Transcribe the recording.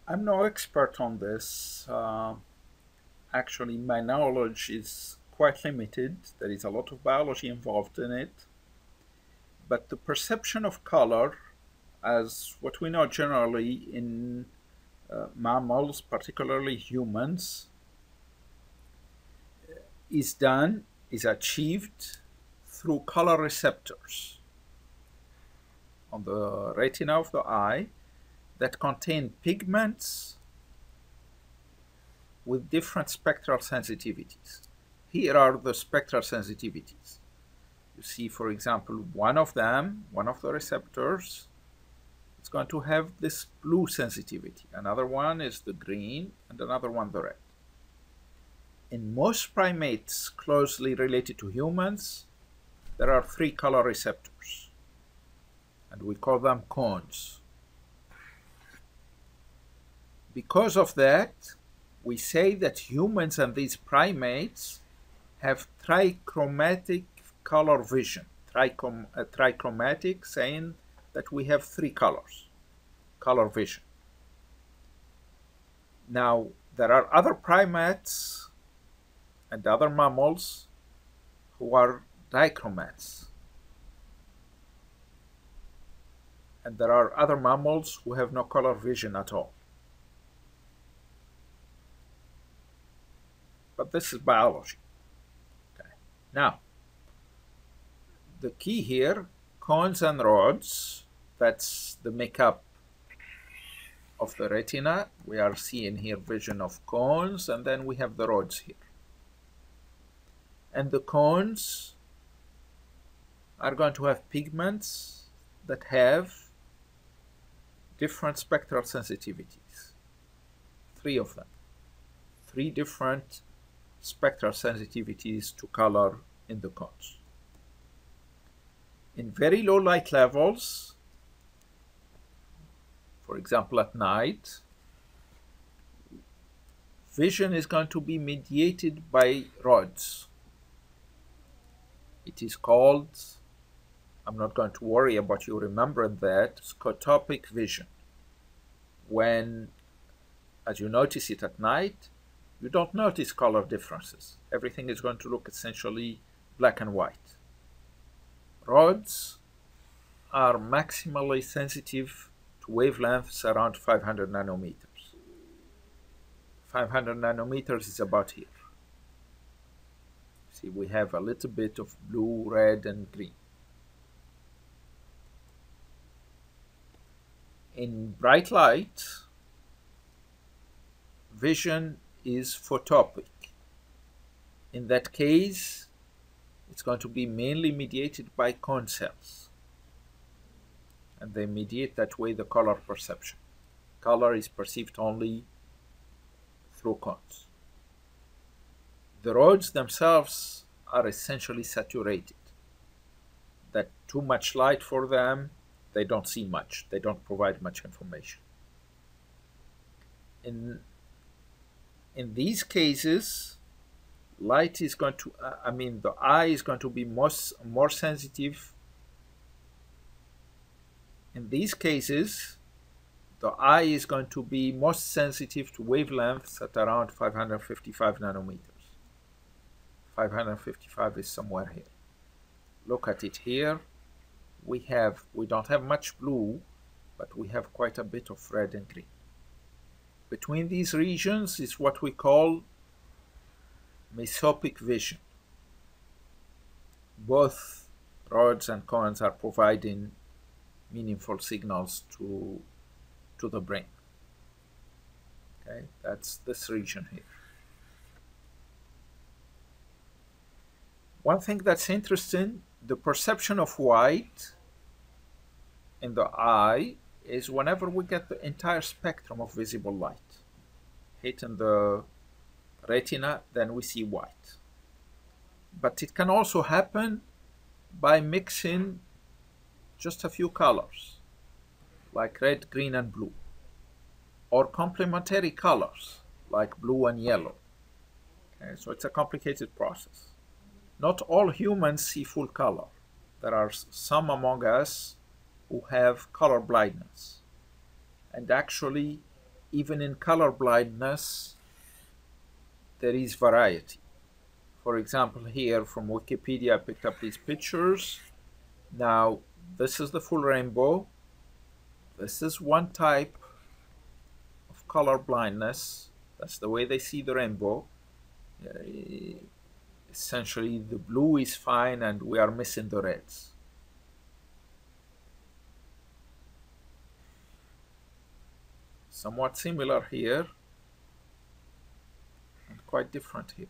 I'm no expert on this. Actually, my knowledge is quite limited. There is a lot of biology involved in it. But the perception of color, as what we know generally in mammals, particularly humans, is achieved through color receptors on the retina of the eye that contain pigments with different spectral sensitivities. Here are the spectral sensitivities. You see, for example, one of them, one of the receptors, it's going to have this blue sensitivity. Another one is the green, and another one the red. In most primates closely related to humans, there are 3 color receptors, and we call them cones. Because of that, we say that humans and these primates have trichromatic color vision. Trichromatic saying that we have 3 colors, color vision. Now, there are other primates and other mammals who are dichromats. And there are other mammals who have no color vision at all. But this is biology. Okay. Now, the key here, cones and rods, that's the makeup of the retina. We are seeing here vision of cones, and then we have the rods here. And the cones are going to have pigments that have different spectral sensitivities. 3 of them. 3 different spectral sensitivities to color in the cones. In very low light levels, for example at night, vision is going to be mediated by rods. It is called, I'm not going to worry about you remembering that, scotopic vision. When, as you notice it at night, you don't notice color differences. Everything is going to look essentially black and white. Rods are maximally sensitive to wavelengths around 500 nanometers. 500 nanometers is about here. See, we have a little bit of blue, red, and green. In bright light, vision is photopic. In that case, it's going to be mainly mediated by cone cells. And they mediate that way the color perception. Color is perceived only through cones. The rods themselves are essentially saturated. That too much light for them, they don't see much. They don't provide much information. In these cases, light is going to, the eye is going to be more sensitive. In these cases, the eye is going to be most sensitive to wavelengths at around 555 nanometers. 555 is somewhere here. Look at it here. We don't have much blue, but we have quite a bit of red and green. Between these regions is what we call mesopic vision. Both rods and cones are providing meaningful signals to the brain. Okay, that's this region here. One thing that's interesting, the perception of white in the eye is whenever we get the entire spectrum of visible light hitting the retina, then we see white. But it can also happen by mixing just a few colors, like red, green, and blue, or complementary colors, like blue and yellow. Okay, so it's a complicated process. Not all humans see full color. There are some among us who have color blindness. And actually, even in color blindness, there is variety. For example, here from Wikipedia, I picked up these pictures. Now, this is the full rainbow. This is one type of color blindness. That's the way they see the rainbow. Essentially, the blue is fine and we are missing the reds. Somewhat similar here and quite different here.